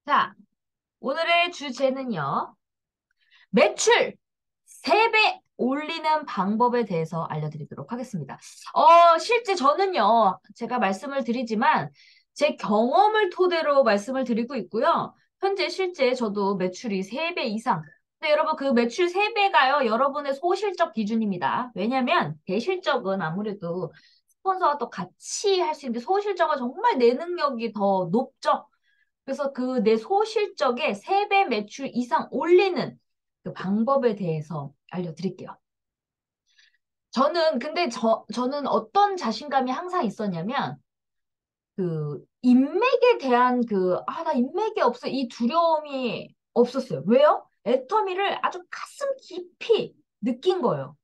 자, 오늘의 주제는요. 매출 3배 올리는 방법에 대해서 알려드리도록 하겠습니다. 실제 저는요. 제가 말씀을 드리지만 제 경험을 토대로 말씀을 드리고 있고요. 현재 실제 저도 매출이 3배 이상. 근데 여러분 그 매출 3배가요. 여러분의 소실적 기준입니다. 왜냐면 대실적은 아무래도 스폰서와 또 같이 할 수 있는데 소실적은 정말 내 능력이 더 높죠. 그래서 그 내 소실적의 3배 매출 이상 올리는 그 방법에 대해서 알려드릴게요. 근데 저는 어떤 자신감이 항상 있었냐면, 인맥에 대한 나 인맥이 없어. 이 두려움이 없었어요. 왜요? 애터미를 아주 가슴 깊이 느낀 거예요.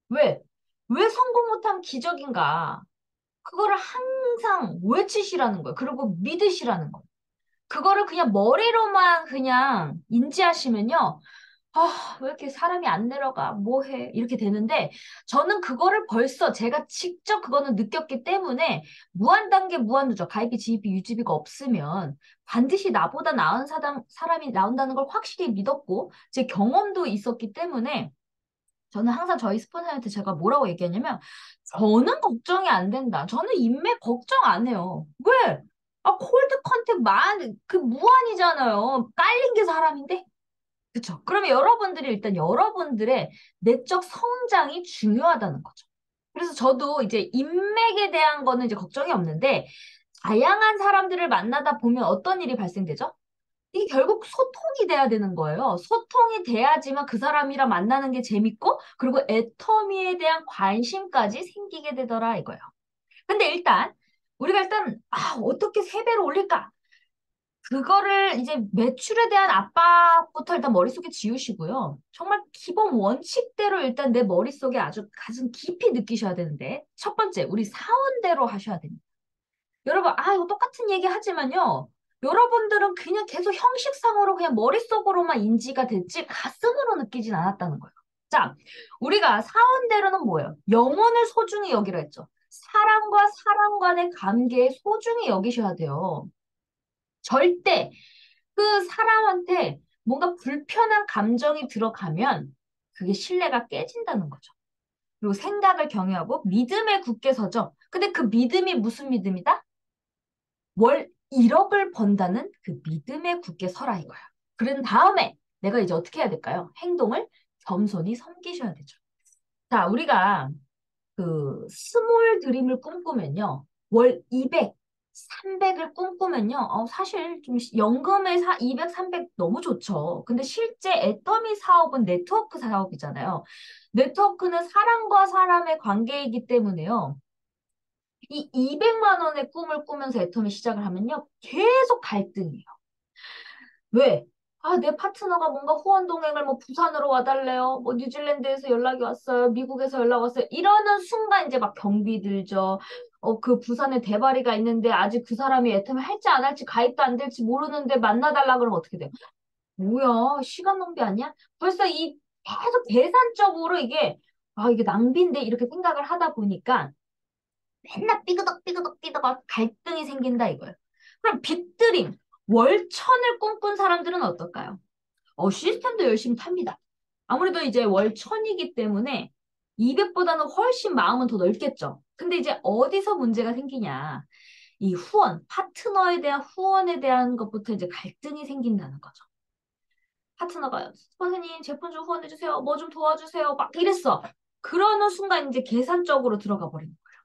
왜? 왜 성공 못하면 기적인가? 그거를 항상 외치시라는 거예요. 그리고 믿으시라는 거예요. 그거를 그냥 머리로만 그냥 인지하시면요. 왜 이렇게 사람이 안 내려가? 뭐 해? 이렇게 되는데, 저는 그거를 벌써 제가 직접 그거는 느꼈기 때문에, 무한단계, 무한누적, 가입비, 지입비, 유지비가 없으면 반드시 나보다 나은 사람이 나온다는 걸 확실히 믿었고, 제 경험도 있었기 때문에, 저는 항상 저희 스폰서한테 제가 뭐라고 얘기하냐면, 저는 걱정이 안 된다. 저는 인맥 걱정 안 해요. 왜? 콜드 컨택 무한이잖아요. 깔린 게 사람인데? 그쵸. 그러면 여러분들이 일단 여러분들의 내적 성장이 중요하다는 거죠. 그래서 저도 이제 인맥에 대한 거는 이제 걱정이 없는데, 다양한 사람들을 만나다 보면 어떤 일이 발생되죠? 이게 결국 소통이 돼야 되는 거예요. 소통이 돼야지만 그 사람이랑 만나는 게 재밌고, 그리고 애터미에 대한 관심까지 생기게 되더라 이거예요. 근데 우리가 어떻게 3배로 올릴까? 그거를 이제 매출에 대한 압박부터 일단 머릿속에 지우시고요. 정말 기본 원칙대로 일단 내 머릿속에 아주 가슴 깊이 느끼셔야 되는데, 첫 번째, 우리 사원대로 하셔야 됩니다. 여러분, 이거 똑같은 얘기 하지만요. 여러분들은 그냥 계속 형식상으로 그냥 머릿속으로만 인지가 됐지 가슴으로 느끼진 않았다는 거예요. 자, 우리가 사원대로는 뭐예요? 영혼을 소중히 여기로 했죠. 사람과 사람 간의 관계에 소중히 여기셔야 돼요. 절대 그 사람한테 뭔가 불편한 감정이 들어가면 그게 신뢰가 깨진다는 거죠. 그리고 생각을 경유하고 믿음에 굳게 서죠. 근데 그 믿음이 무슨 믿음이다? 월 1억을 번다는 그 믿음에 굳게 서라 이거야. 그런 다음에 내가 이제 어떻게 해야 될까요? 행동을 겸손히 섬기셔야 되죠. 자, 우리가 스몰 드림을 꿈꾸면요. 월 200, 300을 꿈꾸면요. 사실 좀 연금에 200, 300 너무 좋죠. 근데 실제 애터미 사업은 네트워크 사업이잖아요. 네트워크는 사람과 사람의 관계이기 때문에요. 이 200만 원의 꿈을 꾸면서 애터미 시작을 하면요. 계속 갈등이에요. 왜? 내 파트너가 뭔가 후원 동행을 뭐 부산으로 와달래요. 뭐 뉴질랜드에서 연락이 왔어요. 미국에서 연락 왔어요. 이러는 순간 이제 막 경비 들죠. 그 부산에 대바리가 있는데 아직 그 사람이 애터미 할지 안 할지 가입도 안 될지 모르는데 만나달라 그러면 어떻게 돼요? 뭐야, 시간 낭비 아니야? 벌써 계속 계산적으로 이게 낭비인데 이렇게 생각을 하다 보니까 맨날 삐그덕 갈등이 생긴다 이거예요. 그럼 빅드림, 월천을 꿈꾼 사람들은 어떨까요? 시스템도 열심히 탑니다. 아무래도 이제 월천이기 때문에 200보다는 훨씬 마음은 더 넓겠죠. 근데 이제 어디서 문제가 생기냐. 이 파트너에 대한 후원에 대한 것부터 이제 갈등이 생긴다는 거죠. 파트너가 선생님 제품 좀 후원해주세요. 뭐 좀 도와주세요. 막 이랬어. 그러는 순간 이제 계산적으로 들어가 버리는 거예요.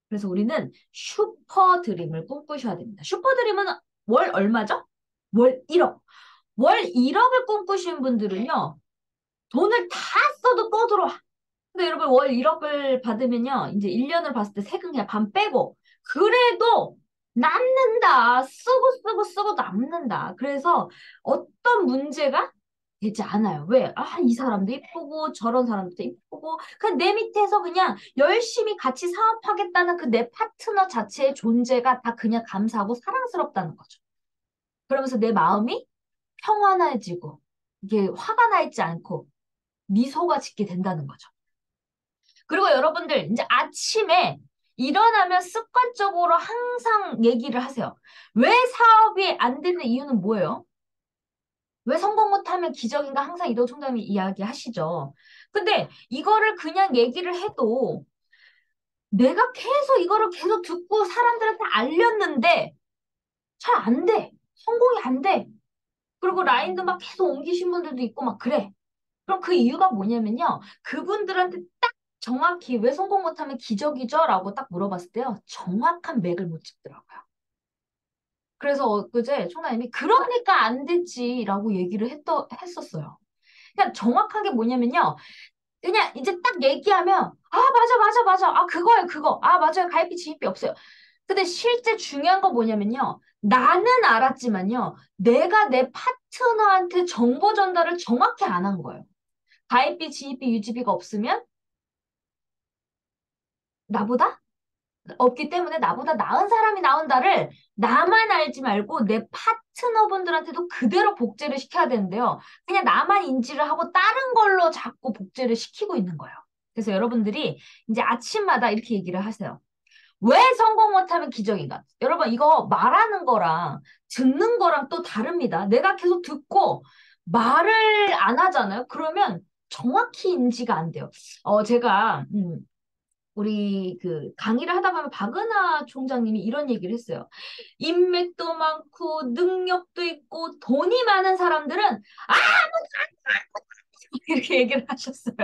그래서 우리는 슈퍼드림을 꿈꾸셔야 됩니다. 슈퍼드림은 월 얼마죠? 월 1억. 월 1억을 꿈꾸신 분들은요, 돈을 다 써도 또 들어와. 근데 여러분, 월 1억을 받으면요, 이제 1년을 봤을 때 세금 그냥 반 빼고, 그래도 남는다. 쓰고 남는다. 그래서 어떤 문제가 되지 않아요. 왜? 이 사람도 이쁘고, 저런 사람도 이쁘고, 그냥 내 밑에서 그냥 열심히 같이 사업하겠다는 그 내 파트너 자체의 존재가 다 그냥 감사하고 사랑스럽다는 거죠. 그러면서 내 마음이 평안해지고, 이게 화가 나 있지 않고, 미소가 짓게 된다는 거죠. 그리고 여러분들, 이제 아침에 일어나면 습관적으로 항상 얘기를 하세요. 왜 사업이 안 되는 이유는 뭐예요? 왜 성공 못하면 기적인가 항상 이도 총장님이 이야기하시죠. 근데 이거를 그냥 얘기를 해도 내가 계속 이거를 계속 듣고 사람들한테 알렸는데 잘 안 돼. 성공이 안 돼. 그리고 라인도 막 계속 옮기신 분들도 있고 막 그래. 그럼 그 이유가 뭐냐면요. 그분들한테 딱 정확히 왜 성공 못하면 기적이죠? 라고 딱 물어봤을 때요. 정확한 맥을 못 짚더라고요. 그래서 엊그제 총장님이 그러니까 안 됐지라고 얘기를 했었어요. 그냥 정확하게 뭐냐면요. 그냥 이제 딱 얘기하면 아 맞아 맞아 맞아 아 그거예요 그거 아 맞아요 가입비 지입비 없어요. 근데 실제 중요한 거 뭐냐면요. 나는 알았지만요. 내가 내 파트너한테 정보 전달을 정확히 안 한 거예요. 가입비 지입비 유지비가 없으면 나보다 없기 때문에 나보다 나은 사람이 나온다를 나만 알지 말고 내 파트너분들한테도 그대로 복제를 시켜야 되는데요. 그냥 나만 인지를 하고 다른 걸로 자꾸 복제를 시키고 있는 거예요. 그래서 여러분들이 이제 아침마다 이렇게 얘기를 하세요. 왜 성공 못하면 기적인가? 여러분, 이거 말하는 거랑 듣는 거랑 또 다릅니다. 내가 계속 듣고 말을 안 하잖아요. 그러면 정확히 인지가 안 돼요. 제가, 우리 그 강의를 하다 보면 박은하 총장님이 이런 얘기를 했어요. 인맥도 많고 능력도 있고 돈이 많은 사람들은 이렇게 얘기를 하셨어요.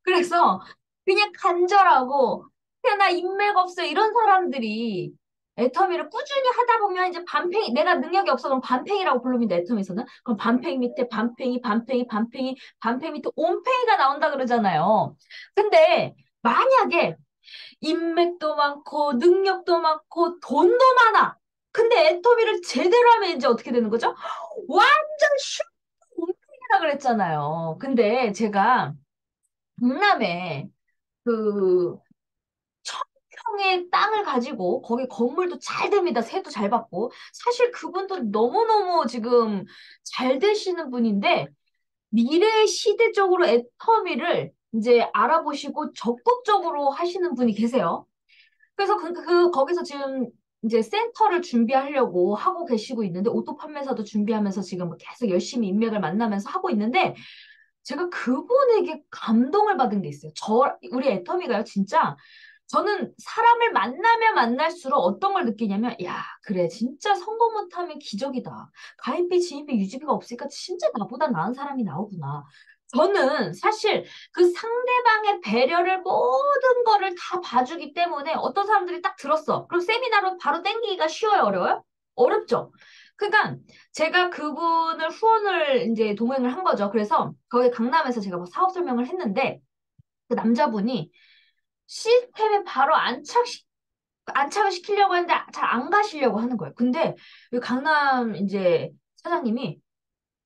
그래서 그냥 간절하고 그냥 나 인맥 없어 이런 사람들이 애터미를 꾸준히 하다 보면 이제 반팽이 내가 능력이 없어 그럼 반팽이라고 부릅니다. 애터미에서는 그럼 반팽이 밑에 반팽이 반팽이 반팽이 반팽이 밑에 온팽이가 나온다 그러잖아요. 근데 만약에 인맥도 많고 능력도 많고 돈도 많아. 근데 애터미를 제대로 하면 이제 어떻게 되는 거죠? 완전 슈퍼 온팽이라 그랬잖아요. 근데 제가 강남에 그 평의 땅을 가지고 거기 건물도 잘 됩니다. 세도 잘 받고. 사실 그분도 너무너무 지금 잘 되시는 분인데 미래 시대적으로 애터미를 이제 알아보시고 적극적으로 하시는 분이 계세요. 그래서 거기서 지금 이제 센터를 준비하려고 하고 계시고 있는데 오토 판매사도 준비하면서 지금 계속 열심히 인맥을 만나면서 하고 있는데 제가 그분에게 감동을 받은 게 있어요. 우리 애터미가요, 진짜. 저는 사람을 만나면 만날수록 어떤 걸 느끼냐면, 야, 그래, 진짜 성공 못하면 기적이다. 가입비, 지입비, 유지비가 없으니까 진짜 나보다 나은 사람이 나오구나. 저는 사실 그 상대방의 배려를 모든 거를 다 봐주기 때문에 어떤 사람들이 딱 들었어. 그럼 세미나로 바로 땡기기가 쉬워요, 어려워요? 어렵죠. 그러니까 제가 그분을 후원을 이제 동행을 한 거죠. 그래서 거기 강남에서 제가 막 사업 설명을 했는데 그 남자분이 시스템에 바로 안착을 시키려고 했는데 잘 안 가시려고 하는 거예요. 근데 이 강남 이제 사장님이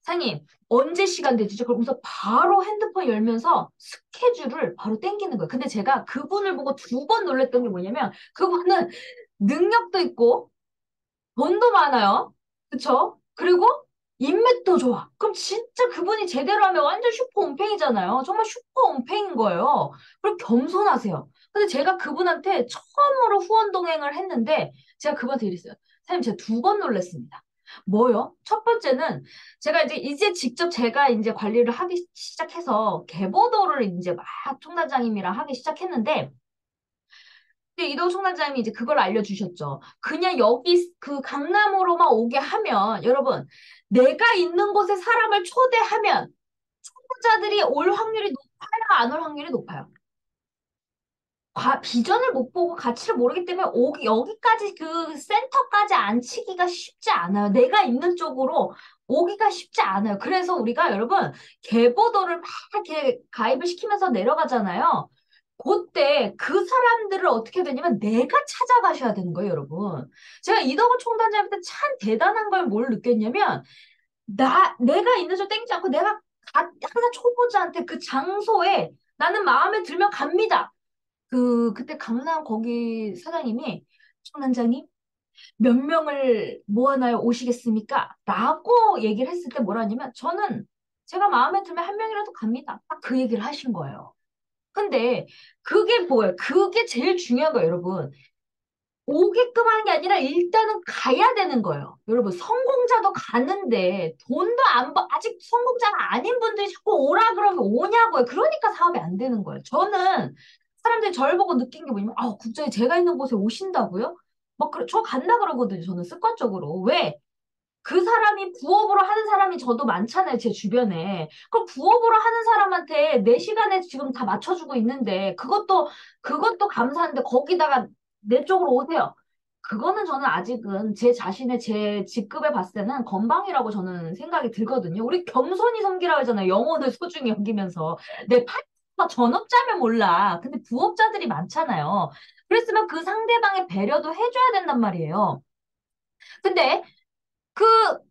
사장님 언제 시간 되시죠? 그러면서 바로 핸드폰 열면서 스케줄을 바로 땡기는 거예요. 근데 제가 그분을 보고 두 번 놀랬던 게 뭐냐면 그분은 능력도 있고 돈도 많아요. 그쵸? 그리고 인맥도 좋아. 그럼 진짜 그분이 제대로 하면 완전 슈퍼 온팽이잖아요. 정말 슈퍼 온팽인 거예요. 그리고 겸손하세요. 근데 제가 그분한테 처음으로 후원 동행을 했는데 제가 그분한테 이랬어요. 사장님, 제가 두 번 놀랐습니다. 뭐요? 첫 번째는 제가 이제 직접 제가 이제 관리를 하기 시작해서 개보도를 이제 막 총단장님이랑 하기 시작했는데 근데 이동 총단장님이 이제 그걸 알려주셨죠. 그냥 여기 그 강남으로만 오게 하면 여러분 내가 있는 곳에 사람을 초대하면 초보자들이 올 확률이 높아요, 안 올 확률이 높아요. 비전을 못 보고 가치를 모르기 때문에 여기까지 그 센터까지 앉히기가 쉽지 않아요. 내가 있는 쪽으로 오기가 쉽지 않아요. 그래서 우리가 여러분 개보도를 막 이렇게 가입을 시키면서 내려가잖아요. 그때 그 사람들을 어떻게 되냐면 내가 찾아가셔야 되는 거예요, 여러분. 제가 이덕호 총단장한테 참 대단한 걸 뭘 느꼈냐면 내가 있는 쪽 땡기지 않고 항상 초보자한테 그 장소에 나는 마음에 들면 갑니다. 그때 강남 거기 사장님이 총단장님 몇 명을 모아놔요 오시겠습니까? 라고 얘기를 했을 때 뭐라 하냐면 저는 제가 마음에 들면 한 명이라도 갑니다. 딱 그 얘기를 하신 거예요. 근데 그게 뭐예요? 그게 제일 중요한 거예요, 여러분. 오게끔 하는 게 아니라 일단은 가야 되는 거예요. 여러분, 성공자도 가는데 돈도 안 버, 아직 성공자가 아닌 분들이 자꾸 오라 그러면 오냐고요. 그러니까 사업이 안 되는 거예요. 저는 사람들이 저를 보고 느낀 게 뭐냐면, 아, 국장이 제가 있는 곳에 오신다고요? 막, 저 간다 그러거든요. 저는 습관적으로. 왜? 그 사람이 부업으로 하는 사람이 저도 많잖아요, 제 주변에. 그럼 부업으로 하는 사람한테 내 시간에 지금 다 맞춰주고 있는데, 그것도 감사한데, 거기다가 내 쪽으로 오세요. 그거는 저는 아직은 제 자신의 제 직급에 봤을 때는 건방이라고 저는 생각이 들거든요. 우리 겸손히 섬기라고 하잖아요. 영혼을 소중히 여기면서. 내 파트너가 전업자면 몰라. 근데 부업자들이 많잖아요. 그랬으면 그 상대방의 배려도 해줘야 된단 말이에요. 근데 그,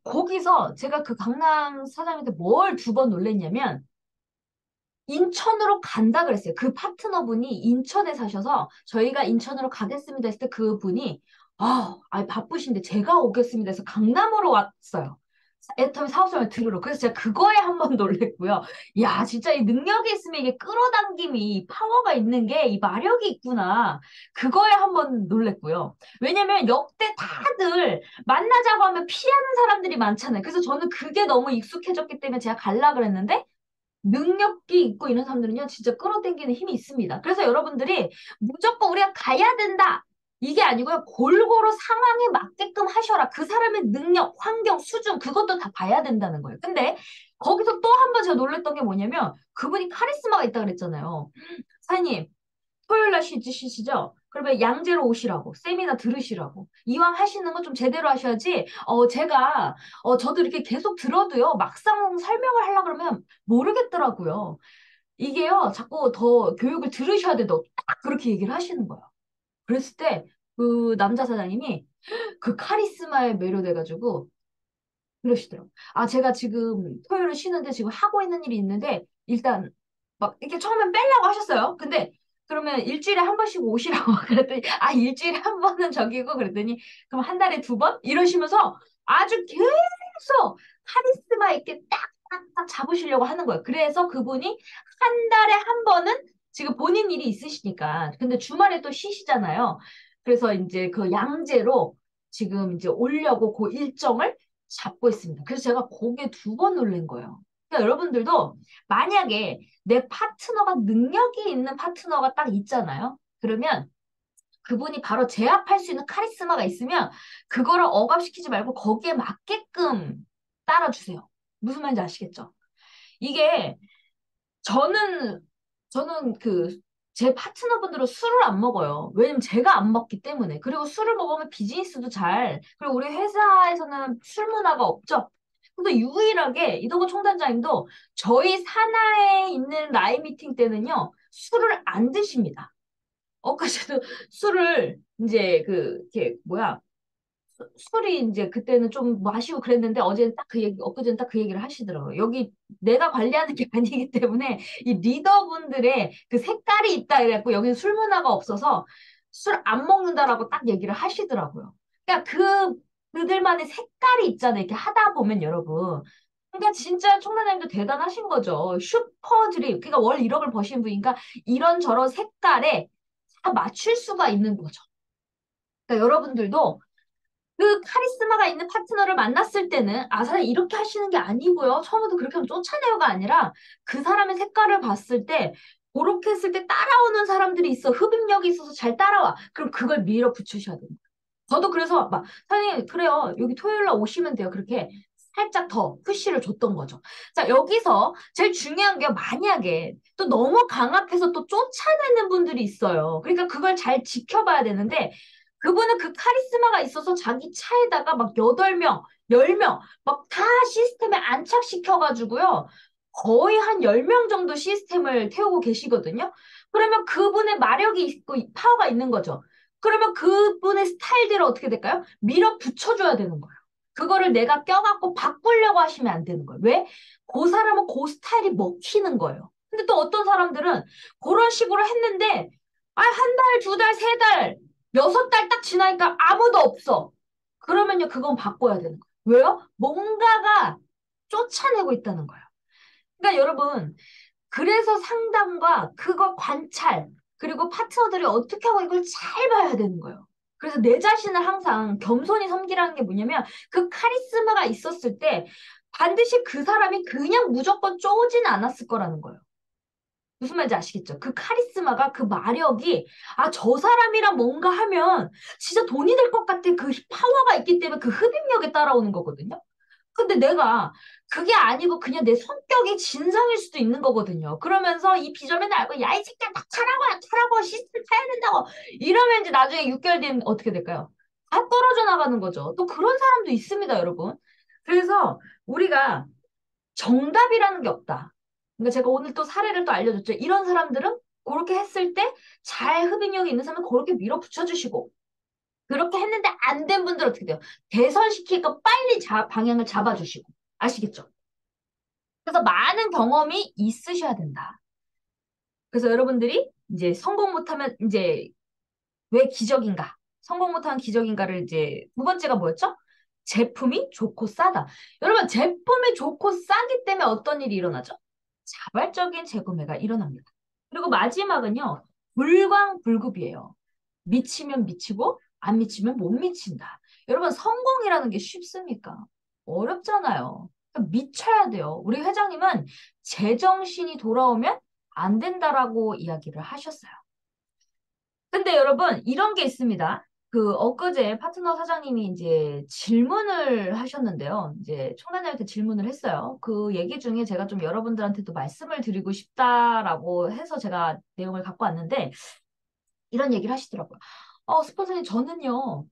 거기서 제가 그 강남 사장님한테 뭘 두 번 놀랬냐면, 인천으로 간다 그랬어요. 그 파트너분이 인천에 사셔서 저희가 인천으로 가겠습니다 했을 때 그분이 바쁘신데 제가 오겠습니다 해서 강남으로 왔어요. 애터미 사업성을 들으러. 그래서 제가 그거에 한 번 놀랬고요. 야, 진짜 이 능력이 있으면 이게 끌어당김이 파워가 있는 게 이 마력이 있구나. 그거에 한 번 놀랬고요. 왜냐면 역대 다들 만나자고 하면 피하는 사람들이 많잖아요. 그래서 저는 그게 너무 익숙해졌기 때문에 제가 갈라 그랬는데 능력이 있고 이런 사람들은요, 진짜 끌어당기는 힘이 있습니다. 그래서 여러분들이 무조건 우리가 가야 된다. 이게 아니고요, 골고루 상황에 맞게끔 하셔라. 그 사람의 능력, 환경, 수준, 그것도 다 봐야 된다는 거예요. 근데 거기서 또 한 번 제가 놀랬던 게 뭐냐면, 그분이 카리스마가 있다 그랬잖아요. 사장님, 토요일 날 쉬시죠? 그러면 양재로 오시라고, 세미나 들으시라고. 이왕 하시는 거 좀 제대로 하셔야지, 저도 이렇게 계속 들어도요, 막상 설명을 하려고 그러면 모르겠더라고요. 이게요, 자꾸 더 교육을 들으셔야 돼도 딱 그렇게 얘기를 하시는 거예요. 그랬을 때, 그 남자 사장님이 그 카리스마에 매료돼가지고, 그러시더라고요. 아, 제가 지금 토요일을 쉬는데 지금 하고 있는 일이 있는데, 일단, 막, 이렇게 처음엔 빼려고 하셨어요. 근데, 그러면 일주일에 한 번씩 오시라고 그랬더니, 아, 일주일에 한 번은 저기고, 그랬더니, 그럼 한 달에 두 번? 이러시면서 아주 계속 카리스마 있게 딱딱딱 잡으시려고 하는 거예요. 그래서 그분이 한 달에 한 번은 지금 본인 일이 있으시니까, 근데 주말에 또 쉬시잖아요. 그래서 이제 그 양재로 지금 이제 오려고 그 일정을 잡고 있습니다. 그래서 제가 거기에 두 번 놀란 거예요. 그러니까 여러분들도 만약에 내 파트너가 능력이 있는 파트너가 딱 있잖아요. 그러면 그분이 바로 제압할 수 있는 카리스마가 있으면 그거를 억압시키지 말고 거기에 맞게끔 따라주세요. 무슨 말인지 아시겠죠? 이게 저는, 저는 제 파트너분들은 술을 안 먹어요. 왜냐면 제가 안 먹기 때문에. 그리고 술을 먹으면 비즈니스도 그리고 우리 회사에서는 술 문화가 없죠. 근데 유일하게 이동건 총단장님도 저희 산하에 있는 라인 미팅 때는요, 술을 안 드십니다. 엊그제도 술을 이제 이렇게 뭐야, 술이 이제 그때는 좀 마시고 그랬는데 어제는 딱 그 얘기, 엊그제는 딱 그 얘기를 하시더라고요. 여기 내가 관리하는 게 아니기 때문에 이 리더분들의 그 색깔이 있다 이래갖고 여기는 술 문화가 없어서 술 안 먹는다라고 딱 얘기를 하시더라고요. 그러니까 그들만의 색깔이 있잖아요. 이렇게 하다 보면 여러분. 그러니까 진짜 총괄님도 대단하신 거죠. 슈퍼드립. 그러니까 월 1억을 버신 분이니까 이런저런 색깔에 다 맞출 수가 있는 거죠. 그러니까 여러분들도 그 카리스마가 있는 파트너를 만났을 때는 아, 사장님 이렇게 하시는 게 아니고요. 처음부터 그렇게 하면 쫓아내요가 아니라 그 사람의 색깔을 봤을 때 그렇게 했을 때 따라오는 사람들이 있어. 흡입력이 있어서 잘 따라와. 그럼 그걸 밀어붙이셔야 됩니다. 저도 그래서 막 사장님 그래요. 여기 토요일 날 오시면 돼요. 그렇게 살짝 더 푸시를 줬던 거죠. 자, 여기서 제일 중요한 게 만약에 또 너무 강압해서 또 쫓아내는 분들이 있어요. 그러니까 그걸 잘 지켜봐야 되는데 그분은 그 카리스마가 있어서 자기 차에다가 막 8명, 10명 막 다 시스템에 안착시켜가지고요. 거의 한 10명 정도 시스템을 태우고 계시거든요. 그러면 그분의 마력이 있고 파워가 있는 거죠. 그러면 그분의 스타일대로 어떻게 될까요? 밀어붙여줘야 되는 거예요. 그거를 내가 껴갖고 바꾸려고 하시면 안 되는 거예요. 왜? 그 사람은 그 스타일이 먹히는 거예요. 근데 또 어떤 사람들은 그런 식으로 했는데, 아, 한 달, 두 달, 세 달, 6달 딱 지나니까 아무도 없어. 그러면요, 그건 바꿔야 되는 거예요. 왜요? 뭔가가 쫓아내고 있다는 거예요. 그러니까 여러분, 그래서 상담과 그거 관찰, 그리고 파트너들이 어떻게 하고 이걸 잘 봐야 되는 거예요. 그래서 내 자신을 항상 겸손히 섬기라는 게 뭐냐면 그 카리스마가 있었을 때 반드시 그 사람이 그냥 무조건 쪼진 않았을 거라는 거예요. 무슨 말인지 아시겠죠? 그 카리스마가 그 마력이 아, 저 사람이랑 뭔가 하면 진짜 돈이 될 것 같은 그 파워가 있기 때문에 그 흡입력에 따라오는 거거든요. 근데 내가 그게 아니고 그냥 내 성격이 진상일 수도 있는 거거든요. 그러면서 이 비전맨을 알고 야, 이 새끼야, 다 타라고 시스템 타야 된다고 이러면 이제 나중에 6개월 뒤엔 어떻게 될까요? 다 떨어져 나가는 거죠. 또 그런 사람도 있습니다, 여러분. 그래서 우리가 정답이라는 게 없다. 그러니까 제가 오늘 또 사례를 또 알려줬죠. 이런 사람들은 그렇게 했을 때 잘 흡인력이 있는 사람은 그렇게 밀어붙여 주시고 그렇게 했는데 안 된 분들 어떻게 돼요? 개선시키니까 빨리 방향을 잡아주시고 아시겠죠? 그래서 많은 경험이 있으셔야 된다. 그래서 여러분들이 이제 성공 못하면 이제 왜 기적인가? 성공 못하면 기적인가를 이제 두 번째가 뭐였죠? 제품이 좋고 싸다. 여러분, 제품이 좋고 싸기 때문에 어떤 일이 일어나죠? 자발적인 재구매가 일어납니다. 그리고 마지막은요, 불광불급이에요. 미치면 미치고, 안 미치면 못 미친다. 여러분, 성공이라는 게 쉽습니까? 어렵잖아요. 그러니까 미쳐야 돼요. 우리 회장님은 제정신이 돌아오면 안 된다라고 이야기를 하셨어요. 근데 여러분, 이런 게 있습니다. 그 엊그제 파트너 사장님이 이제 질문을 하셨는데요. 이제 총괄자한테 질문을 했어요. 그 얘기 중에 제가 좀 여러분들한테도 말씀을 드리고 싶다라고 해서 제가 내용을 갖고 왔는데 이런 얘기를 하시더라고요. 스폰서님, 저는요,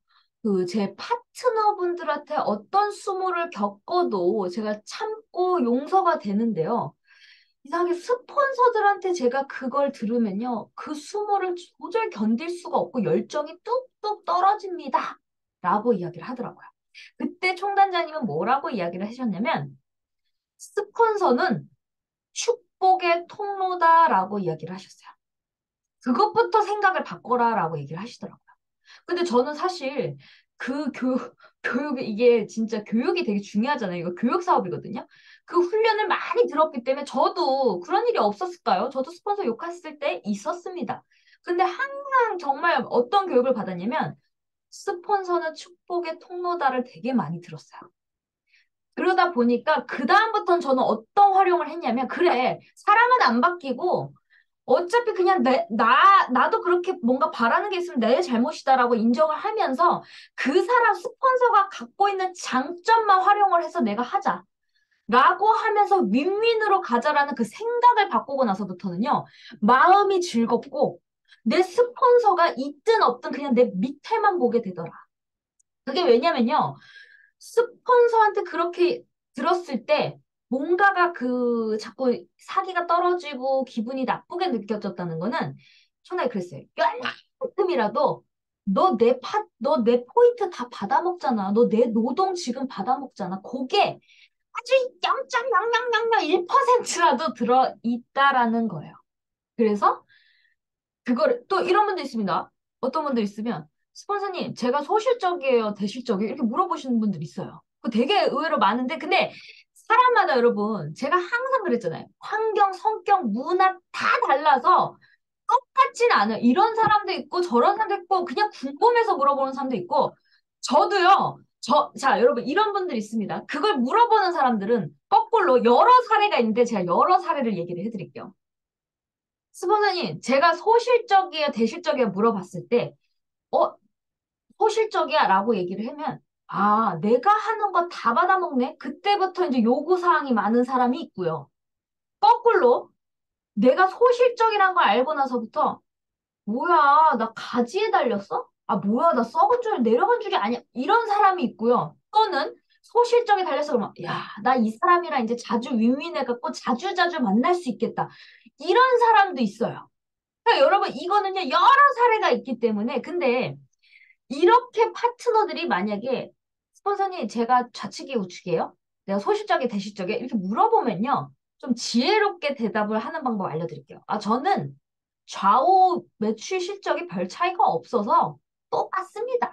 그 제 파트너분들한테 어떤 수모를 겪어도 제가 참고 용서가 되는데요. 이상하게 스폰서들한테 제가 그걸 들으면요. 그 수모를 도저히 견딜 수가 없고 열정이 뚝뚝 떨어집니다. 라고 이야기를 하더라고요. 그때 총단장님은 뭐라고 이야기를 하셨냐면 스폰서는 축복의 통로다라고 이야기를 하셨어요. 그것부터 생각을 바꿔라라고 얘기를 하시더라고요. 근데 저는 사실 그 교육이 이게 진짜 교육이 되게 중요하잖아요. 이거 교육 사업이거든요. 그 훈련을 많이 들었기 때문에 저도 그런 일이 없었을까요? 저도 스폰서 욕했을 때 있었습니다. 근데 항상 정말 어떤 교육을 받았냐면 스폰서는 축복의 통로다를 되게 많이 들었어요. 그러다 보니까 그다음부터는 저는 어떤 활용을 했냐면 그래, 사람은 안 바뀌고 어차피 그냥 나도 그렇게 뭔가 바라는 게 있으면 내 잘못이다라고 인정을 하면서 그 사람 스폰서가 갖고 있는 장점만 활용을 해서 내가 하자. 라고 하면서 윈윈으로 가자라는 그 생각을 바꾸고 나서부터는요, 마음이 즐겁고 내 스폰서가 있든 없든 그냥 내 밑에만 보게 되더라. 그게 왜냐면요, 스폰서한테 그렇게 들었을 때 뭔가가 그 자꾸 사기가 떨어지고 기분이 나쁘게 느껴졌다는 거는 청당이 그랬어요. 얼마큼이라도 너 내 포인트 다 받아먹잖아. 너 내 노동 지금 받아먹잖아. 그게 아주 0.0001%라도 들어 있다라는 거예요. 그래서 그걸 또 이런 분도 있습니다. 어떤 분들 있으면 스폰서님 제가 소실적이에요, 대실적이에요 이렇게 물어보시는 분들 있어요. 그 되게 의외로 많은데 근데 사람마다 여러분 제가 항상 그랬잖아요. 환경, 성격, 문화 다 달라서 똑같진 않아요. 이런 사람도 있고 저런 사람도 있고 그냥 궁금해서 물어보는 사람도 있고 저도요. 자, 여러분 이런 분들 있습니다. 그걸 물어보는 사람들은 거꾸로 여러 사례가 있는데 제가 여러 사례를 얘기를 해드릴게요. 스폰서님, 제가 소실적이야, 대실적이야 물어봤을 때, 어, 소실적이야 라고 얘기를 하면, 아, 내가 하는 거 다 받아먹네? 그때부터 이제 요구사항이 많은 사람이 있고요. 거꾸로, 내가 소실적이란 걸 알고 나서부터, 뭐야, 나 가지에 달렸어? 아, 뭐야, 나 썩은 줄 내려간 줄이 아니야. 이런 사람이 있고요. 또는 소실적에 달려서 그러면, 야, 나 이 사람이랑 이제 자주 윈윈해갖고 자주자주 만날 수 있겠다. 이런 사람도 있어요. 그러니까 여러분, 이거는요, 여러 사례가 있기 때문에, 근데 이렇게 파트너들이 만약에, 스폰서님, 제가 좌측이 우측이에요? 내가 소실적이 대실적이에요? 이렇게 물어보면요, 좀 지혜롭게 대답을 하는 방법 알려드릴게요. 아, 저는 좌우 매출 실적이 별 차이가 없어서 똑같습니다.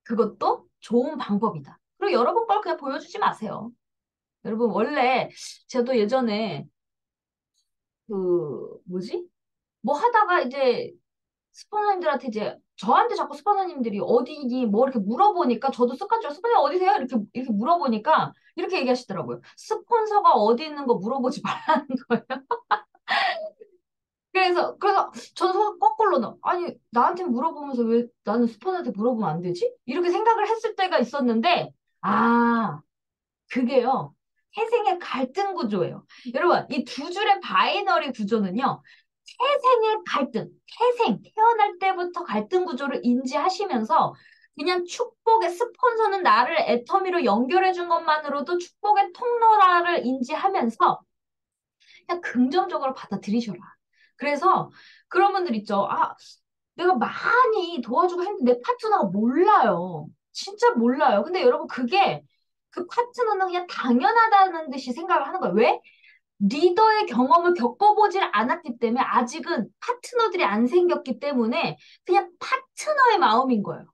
그것도 좋은 방법이다. 그리고 여러분 걸 그냥 보여주지 마세요. 여러분, 원래, 저도 예전에 뭐지? 뭐 하다가 이제 스폰서님들한테 이제 저한테 자꾸 스폰서님들이 어디니 뭐 이렇게 물어보니까 저도 습관적으로 스폰서 어디세요? 이렇게 물어보니까 이렇게 얘기하시더라고요. 스폰서가 어디 있는 거 물어보지 말라는 거예요. 그래서 저는 거꾸로 아니 나한테 물어보면서 왜 나는 스폰서한테 물어보면 안 되지? 이렇게 생각을 했을 때가 있었는데 아 그게요. 태생의 갈등 구조예요. 여러분, 이 두 줄의 바이너리 구조는요. 태생의 갈등, 태어날 때부터 갈등 구조를 인지하시면서 그냥 축복의 스폰서는 나를 애터미로 연결해 준 것만으로도 축복의 통로라를 인지하면서 그냥 긍정적으로 받아들이셔라. 그래서 그런 분들 있죠. 아, 내가 많이 도와주고 했는데 내 파트너가 몰라요. 진짜 몰라요. 근데 여러분 그게 그 파트너는 그냥 당연하다는 듯이 생각을 하는 거예요. 왜? 리더의 경험을 겪어보질 않았기 때문에 아직은 파트너들이 안 생겼기 때문에 그냥 파트너의 마음인 거예요.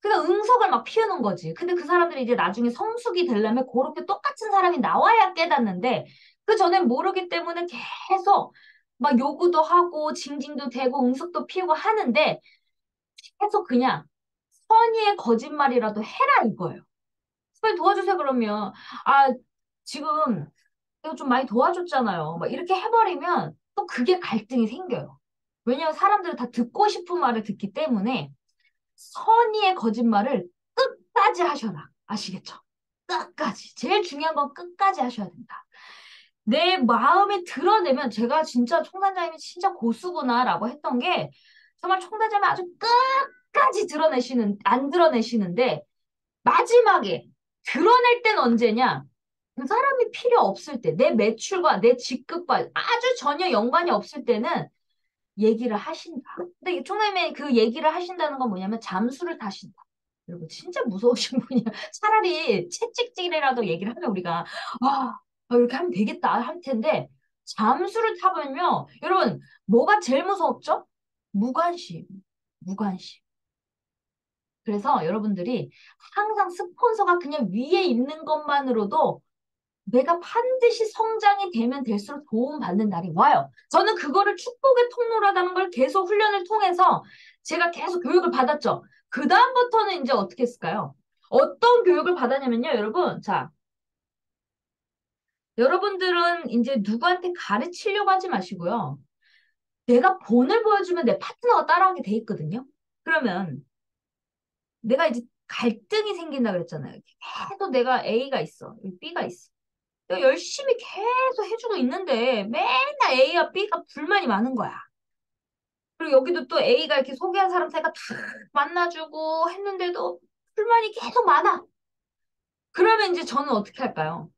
그냥 응석을 막 피우는 거지. 근데 그 사람들이 이제 나중에 성숙이 되려면 그렇게 똑같은 사람이 나와야 깨닫는데 그 전엔 모르기 때문에 계속 막 요구도 하고 징징도 대고 응석도 피우고 하는데 계속 그냥 선의의 거짓말이라도 해라 이거예요. 빨리 도와주세요 그러면 아 지금 이거 좀 많이 도와줬잖아요. 막 이렇게 해버리면 또 그게 갈등이 생겨요. 왜냐하면 사람들은 다 듣고 싶은 말을 듣기 때문에 선의의 거짓말을 끝까지 하셔라. 아시겠죠? 끝까지. 제일 중요한 건 끝까지 하셔야 된다. 내 마음이 드러내면 제가 진짜 총단장님이 진짜 고수구나라고 했던 게 정말 총단장님이 아주 끝까지 안 드러내시는데 마지막에 드러낼 땐 언제냐? 그 사람이 필요 없을 때, 내 매출과 내 직급과 아주 전혀 연관이 없을 때는 얘기를 하신다. 근데 이 총장님이 그 얘기를 하신다는 건 뭐냐면 잠수를 타신다. 여러분 진짜 무서우신 분이야. 차라리 채찍질이라도 얘기를 하면 우리가 이렇게 하면 되겠다 할 텐데 잠수를 타보면요. 여러분 뭐가 제일 무섭죠? 무관심. 무관심. 그래서 여러분들이 항상 스폰서가 그냥 위에 있는 것만으로도 내가 반드시 성장이 되면 될수록 도움받는 날이 와요. 저는 그거를 축복의 통로라는 걸 계속 훈련을 통해서 제가 계속 교육을 받았죠. 그다음부터는 이제 어떻게 했을까요? 어떤 교육을 받았냐면요, 여러분. 자, 여러분들은 이제 누구한테 가르치려고 하지 마시고요. 내가 본을 보여주면 내 파트너가 따라오게 돼 있거든요. 그러면 내가 이제 갈등이 생긴다 그랬잖아요. 계속 내가 A가 있어. B가 있어. 내가 열심히 계속 해주고 있는데 맨날 A와 B가 불만이 많은 거야. 그리고 여기도 또 A가 이렇게 소개한 사람 사이가 다 만나주고 했는데도 불만이 계속 많아. 그러면 이제 저는 어떻게 할까요?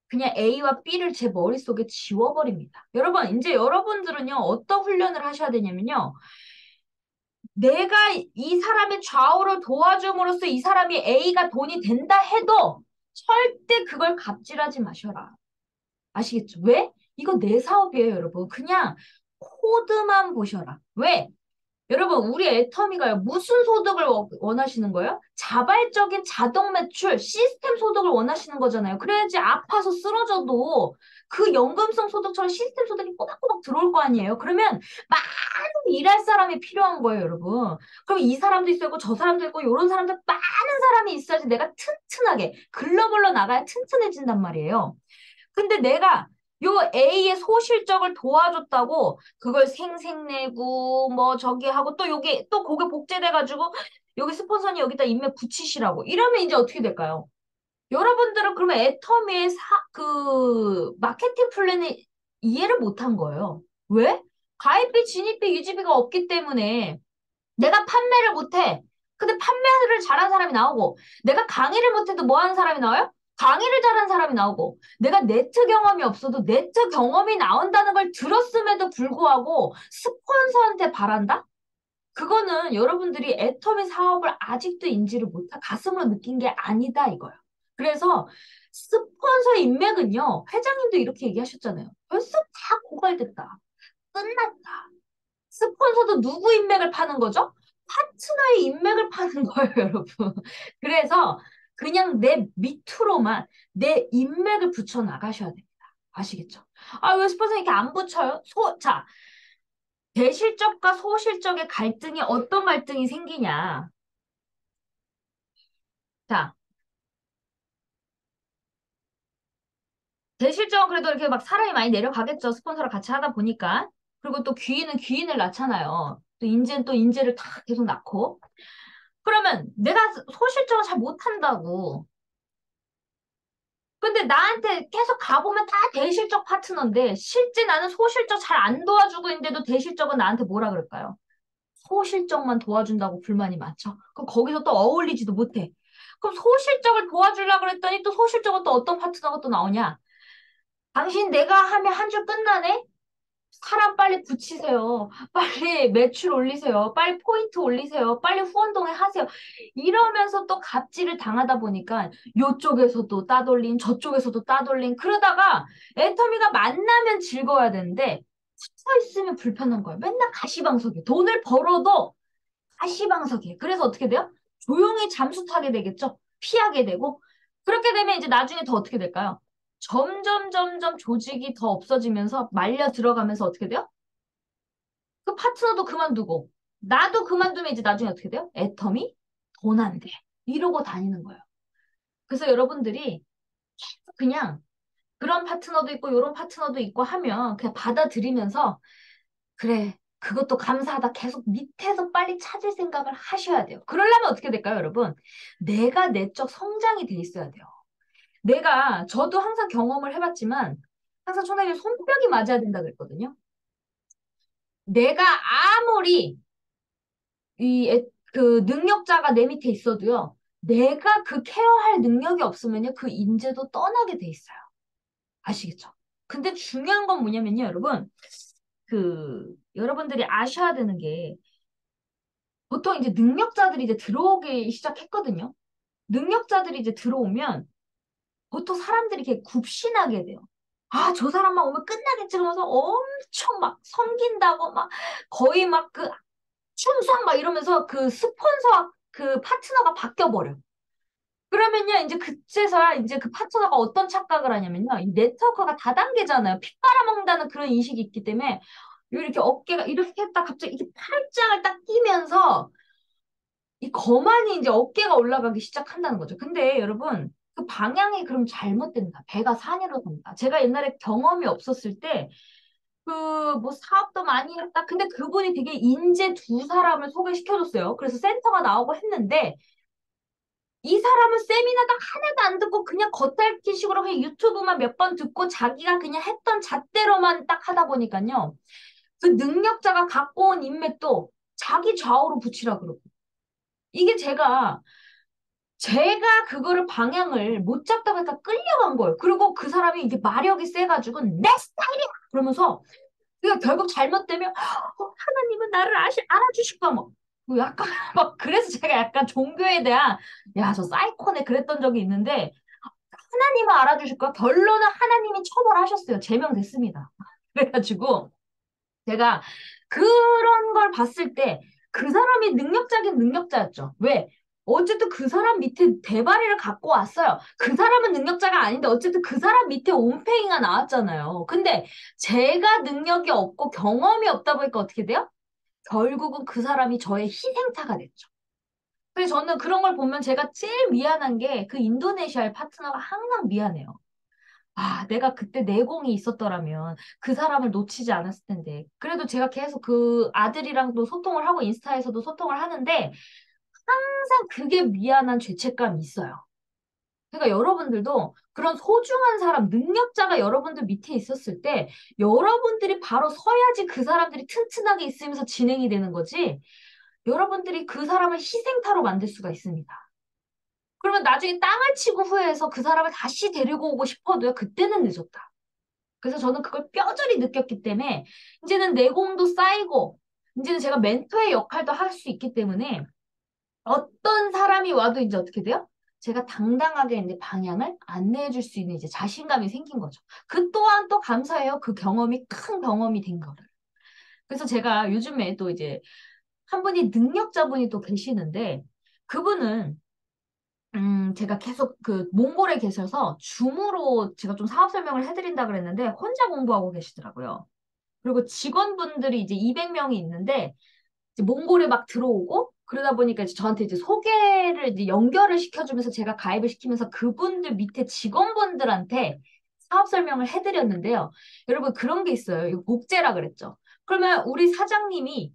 그냥 A와 B를 제 머릿속에 지워버립니다. 여러분, 이제 여러분들은요, 어떤 훈련을 하셔야 되냐면요. 내가 이 사람의 좌우를 도와줌으로써 이 사람이 A가 돈이 된다 해도 절대 그걸 갑질하지 마셔라. 아시겠죠? 왜? 이거 내 사업이에요, 여러분. 그냥 코드만 보셔라. 왜? 여러분, 우리 애터미가요, 무슨 소득을 원하시는 거예요? 자발적인 자동 매출, 시스템 소득을 원하시는 거잖아요. 그래야지 아파서 쓰러져도 그 연금성 소득처럼 시스템 소득이 꼬박꼬박 들어올 거 아니에요? 그러면 많은 일할 사람이 필요한 거예요, 여러분. 그럼 이 사람도 있어야 고 저 사람도 있고, 이런 사람들 많은 사람이 있어야지 내가 튼튼하게, 글로벌로 나가야 튼튼해진단 말이에요. 근데 내가 요 A의 소실적을 도와줬다고 그걸 생색내고 뭐 저기 하고 또 여기 또 그게 복제돼가지고 여기 스폰서니 여기다 인맥 붙이시라고 이러면 이제 어떻게 될까요? 여러분들은 그러면 애터미의 그 마케팅 플랜을 이해를 못한 거예요. 왜? 가입비, 진입비, 유지비가 없기 때문에 내가 판매를 못해. 근데 판매를 잘하는 사람이 나오고, 내가 강의를 못해도 뭐 하는 사람이 나와요? 강의를 잘하는 사람이 나오고, 내가 네트 경험이 없어도 네트 경험이 나온다는 걸 들었음에도 불구하고 스폰서한테 바란다? 그거는 여러분들이 애터미 사업을 아직도 인지를 못하, 가슴으로 느낀 게 아니다 이거예요. 그래서 스폰서 인맥은요, 회장님도 이렇게 얘기하셨잖아요. 벌써 다 고갈됐다. 끝났다. 스폰서도 누구 인맥을 파는 거죠? 파트너의 인맥을 파는 거예요, 여러분. 그래서 그냥 내 밑으로만 내 인맥을 붙여 나가셔야 돼요. 아시겠죠? 아, 왜 스폰서 이렇게 안 붙여요? 자, 대실적과 소실적의 갈등이 어떤 갈등이 생기냐. 자, 대실적은 그래도 이렇게 막 사람이 많이 내려가겠죠. 스폰서를 같이 하다 보니까. 그리고 또 귀인은 귀인을 낳잖아요. 또 인재는 또 인재를 다 계속 낳고. 그러면 내가 소실적을 잘 못한다고. 근데 나한테 계속 가보면 다 대실적 파트너인데 실제 나는 소실적 잘 안 도와주고 있는데도 대실적은 나한테 뭐라 그럴까요? 소실적만 도와준다고 불만이 많죠. 그럼 거기서 또 어울리지도 못해. 그럼 소실적을 도와주려고 그랬더니 또 소실적은 또 어떤 파트너가 또 나오냐? 당신 내가 하면 한 줄 끝나네? 사람 빨리 붙이세요. 빨리 매출 올리세요. 빨리 포인트 올리세요. 빨리 후원동에 하세요. 이러면서 또 갑질을 당하다 보니까 요쪽에서도 따돌림, 저쪽에서도 따돌림. 그러다가 애터미가 만나면 즐거워야 되는데 붙어 있으면 불편한 거예요. 맨날 가시방석에. 돈을 벌어도 가시방석에. 그래서 어떻게 돼요? 조용히 잠수 타게 되겠죠? 피하게 되고. 그렇게 되면 이제 나중에 더 어떻게 될까요? 점점 조직이 더 없어지면서 말려 들어가면서 어떻게 돼요? 그 파트너도 그만두고 나도 그만두면 이제 나중에 어떻게 돼요? 애텀이 돈 안 돼. 이러고 다니는 거예요. 그래서 여러분들이 그냥 그런 파트너도 있고 이런 파트너도 있고 하면 그냥 받아들이면서 그래 그것도 감사하다 계속 밑에서 빨리 찾을 생각을 하셔야 돼요. 그러려면 어떻게 될까요, 여러분? 내가 내적 성장이 돼 있어야 돼요. 저도 항상 경험을 해봤지만 항상 초등학교 손뼉이 맞아야 된다 그랬거든요. 내가 아무리 그 능력자가 내 밑에 있어도요. 내가 그 케어할 능력이 없으면요. 그 인재도 떠나게 돼 있어요. 아시겠죠? 근데 중요한 건 뭐냐면요, 여러분. 여러분들이 아셔야 되는 게 보통 이제 능력자들이 이제 들어오기 시작했거든요. 능력자들이 이제 들어오면 보통 사람들이 이렇게 굽신하게 돼요. 아, 저 사람만 오면 끝나겠지 그러면서 엄청 막 섬긴다고 막 거의 막 그 충성 막 이러면서 그 스폰서 그 파트너가 바뀌어버려. 그러면요, 이제 그제서야 이제 그 파트너가 어떤 착각을 하냐면요. 이 네트워크가 다단계잖아요. 피 빨아먹는다는 그런 인식이 있기 때문에 이렇게 어깨가 이렇게 했다 갑자기 이렇게 팔짱을 딱 끼면서 이 거만이 이제 어깨가 올라가기 시작한다는 거죠. 근데 여러분, 그 방향이 그럼 잘못된다. 배가 산으로 간다. 제가 옛날에 경험이 없었을 때 뭐 사업도 많이 했다. 근데 그분이 되게 인재 두 사람을 소개시켜줬어요. 그래서 센터가 나오고 했는데 이 사람은 세미나도 하나도 안 듣고 그냥 겉핥기식으로 그냥 유튜브만 몇 번 듣고 자기가 그냥 했던 잣대로만 딱 하다 보니까요. 그 능력자가 갖고 온 인맥도 자기 좌우로 붙이라 그러고. 이게 제가 그거를 방향을 못 잡다 보니까 끌려간 거예요. 그리고 그 사람이 이게 마력이 세가지고 내 스타일이야! 그러면서 그러니까 결국 잘못되면 하나님은 나를 알아주실 거야 뭐 약간 막 그래서 제가 약간 종교에 대한 야 저 사이코네 그랬던 적이 있는데 하나님은 알아주실 거야 결론은 하나님이 처벌하셨어요 제명됐습니다 그래가지고 제가 그런 걸 봤을 때 그 사람이 능력자긴 능력자였죠 왜 어쨌든 그 사람 밑에 대가리를 갖고 왔어요. 그 사람은 능력자가 아닌데 어쨌든 그 사람 밑에 온페이가 나왔잖아요. 근데 제가 능력이 없고 경험이 없다 보니까 어떻게 돼요? 결국은 그 사람이 저의 희생타가 됐죠. 그래서 저는 그런 걸 보면 제가 제일 미안한 게 그 인도네시아의 파트너가 항상 미안해요. 아, 내가 그때 내공이 있었더라면 그 사람을 놓치지 않았을 텐데. 그래도 제가 계속 그 아들이랑도 소통을 하고 인스타에서도 소통을 하는데 항상 그게 미안한 죄책감이 있어요. 그러니까 여러분들도 그런 소중한 사람, 능력자가 여러분들 밑에 있었을 때 여러분들이 바로 서야지 그 사람들이 튼튼하게 있으면서 진행이 되는 거지. 여러분들이 그 사람을 희생타로 만들 수가 있습니다. 그러면 나중에 땅을 치고 후회해서 그 사람을 다시 데리고 오고 싶어도요, 그때는 늦었다. 그래서 저는 그걸 뼈저리 느꼈기 때문에 이제는 내공도 쌓이고 이제는 제가 멘토의 역할도 할 수 있기 때문에 어떤 사람이 와도 이제 어떻게 돼요? 제가 당당하게 이제 방향을 안내해 줄 수 있는 이제 자신감이 생긴 거죠. 그 또한 또 감사해요. 그 경험이 큰 경험이 된 거를. 그래서 제가 요즘에 또 이제 한 분이 능력자분이 또 계시는데 그분은 제가 계속 그 몽골에 계셔서 줌으로 제가 좀 사업 설명을 해드린다 그랬는데 혼자 공부하고 계시더라고요. 그리고 직원분들이 이제 200명이 있는데 이제 몽골에 막 들어오고 그러다 보니까 이제 저한테 이제 소개를 이제 연결을 시켜주면서 제가 가입을 시키면서 그분들 밑에 직원분들한테 사업 설명을 해드렸는데요. 여러분 그런 게 있어요. 이거 복제라 그랬죠. 그러면 우리 사장님이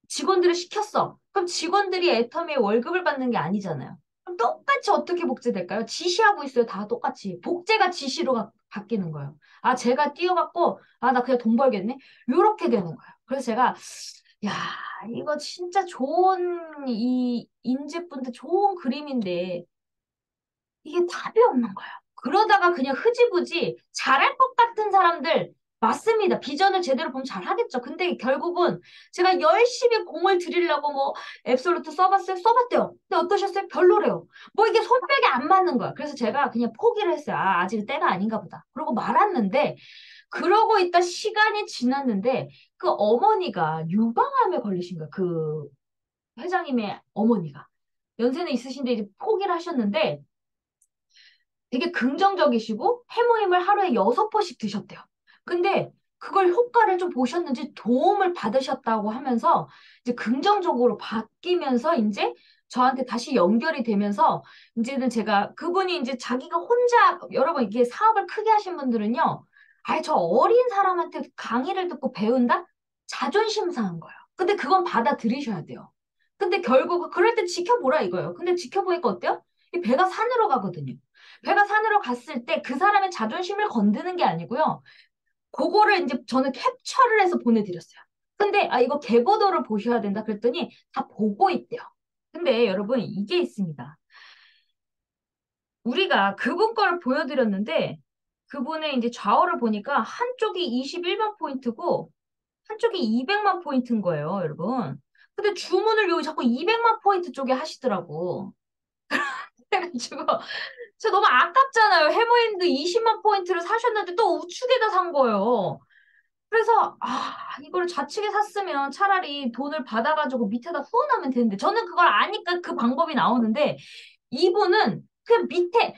직원들을 시켰어. 그럼 직원들이 애터미에 월급을 받는 게 아니잖아요. 그럼 똑같이 어떻게 복제될까요? 지시하고 있어요. 다 똑같이. 복제가 지시로 바뀌는 거예요. 아, 제가 뛰어갖고, 아, 나 그냥 돈 벌겠네? 요렇게 되는 거예요. 그래서 제가, 야, 이거 진짜 좋은, 이 인재분들 좋은 그림인데, 이게 답이 없는 거예요. 그러다가 그냥 흐지부지 잘할 것 같은 사람들 맞습니다. 비전을 제대로 보면 잘하겠죠. 근데 결국은 제가 열심히 공을 들이려고 뭐 앱솔루트 써봤어요? 써봤대요. 근데 어떠셨어요? 별로래요. 뭐 이게 손뼉이 안 맞는 거야. 그래서 제가 그냥 포기를 했어요. 아, 아직 때가 아닌가 보다. 그러고 말았는데 그러고 있다 시간이 지났는데 그 어머니가 유방암에 걸리신 거야. 그 회장님의 어머니가. 연세는 있으신데 이제 포기를 하셨는데 되게 긍정적이시고 해모임을 하루에 6번씩 드셨대요. 근데 그걸 효과를 좀 보셨는지 도움을 받으셨다고 하면서 이제 긍정적으로 바뀌면서 이제 저한테 다시 연결이 되면서 이제는 제가 그분이 이제 자기가 혼자 여러분 이게 사업을 크게 하신 분들은요. 아예 저 어린 사람한테 강의를 듣고 배운다? 자존심 상한 거예요. 근데 그건 받아들이셔야 돼요. 근데 결국 그럴 때 지켜보라 이거예요. 근데 지켜보니까 어때요? 이 배가 산으로 가거든요. 배가 산으로 갔을 때 그 사람의 자존심을 건드는 게 아니고요. 그거를 이제 저는 캡처를 해서 보내드렸어요. 근데 아 이거 개보도를 보셔야 된다 그랬더니 다 보고 있대요. 근데 여러분 이게 있습니다. 우리가 그분 거를 보여드렸는데 그분의 이제 좌우를 보니까 한쪽이 21만 포인트고 한쪽이 200만 포인트인 거예요, 여러분. 근데 주문을 여기 자꾸 200만 포인트 쪽에 하시더라고. 그래가지고 저 너무 아깝잖아요. 해머랜드 20만 포인트를 사셨는데 또 우측에다 산 거예요. 그래서 아 이걸 좌측에 샀으면 차라리 돈을 받아가지고 밑에다 후원하면 되는데 저는 그걸 아니까 그 방법이 나오는데 이분은 그냥 밑에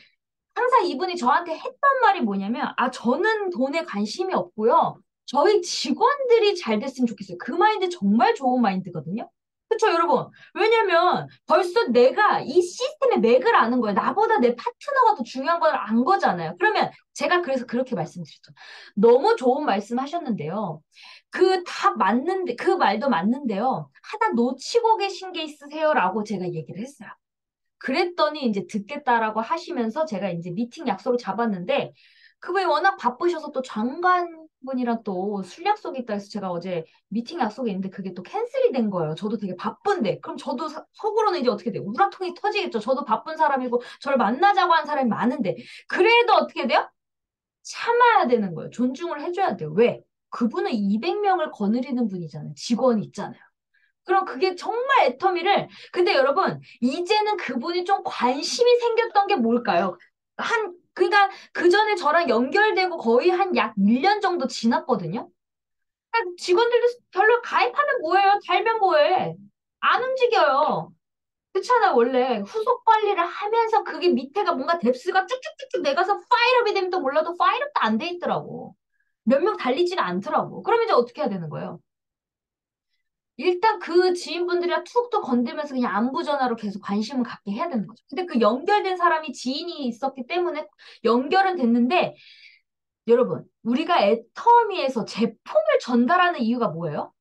항상 이분이 저한테 했던 말이 뭐냐면 아 저는 돈에 관심이 없고요. 저희 직원들이 잘 됐으면 좋겠어요. 그 마인드 정말 좋은 마인드거든요. 그쵸, 여러분? 왜냐면 벌써 내가 이 시스템의 맥을 아는 거예요. 나보다 내 파트너가 더 중요한 걸 안 거잖아요. 그러면 제가 그래서 그렇게 말씀드렸죠. 너무 좋은 말씀 하셨는데요. 그 다 맞는데, 그 말도 맞는데요. 하나 놓치고 계신 게 있으세요라고 제가 얘기를 했어요. 그랬더니 이제 듣겠다라고 하시면서 제가 이제 미팅 약속을 잡았는데 그분이 워낙 바쁘셔서 또 장관분이랑 또 술 약속이 있다 해서 제가 어제 미팅 약속이 있는데 그게 또 캔슬이 된 거예요. 저도 되게 바쁜데 그럼 저도 속으로는 이제 어떻게 돼요? 우라통이 터지겠죠. 저도 바쁜 사람이고 저를 만나자고 한 사람이 많은데 그래도 어떻게 돼요? 참아야 되는 거예요. 존중을 해줘야 돼요. 왜? 그분은 200명을 거느리는 분이잖아요. 직원이 있잖아요. 그럼 그게 정말 애터미를, 근데 여러분, 이제는 그분이 좀 관심이 생겼던 게 뭘까요? 그러니까 그 전에 저랑 연결되고 거의 한 약 1년 정도 지났거든요? 그러니까 직원들도 별로 가입하면 뭐예요? 달면 뭐해? 안 움직여요. 그렇잖아, 원래. 후속 관리를 하면서 그게 밑에가 뭔가 뎁스가 쭉쭉쭉쭉 내가서 파일업이 되면 또 몰라도 파일업도 안 돼 있더라고. 몇 명 달리지가 않더라고. 그럼 이제 어떻게 해야 되는 거예요? 일단 그 지인분들이랑 툭툭 건들면서 그냥 안부 전화로 계속 관심을 갖게 해야 되는 거죠. 근데 그 연결된 사람이 지인이 있었기 때문에 연결은 됐는데 여러분, 우리가 애터미에서 제품을 전달하는 이유가 뭐예요?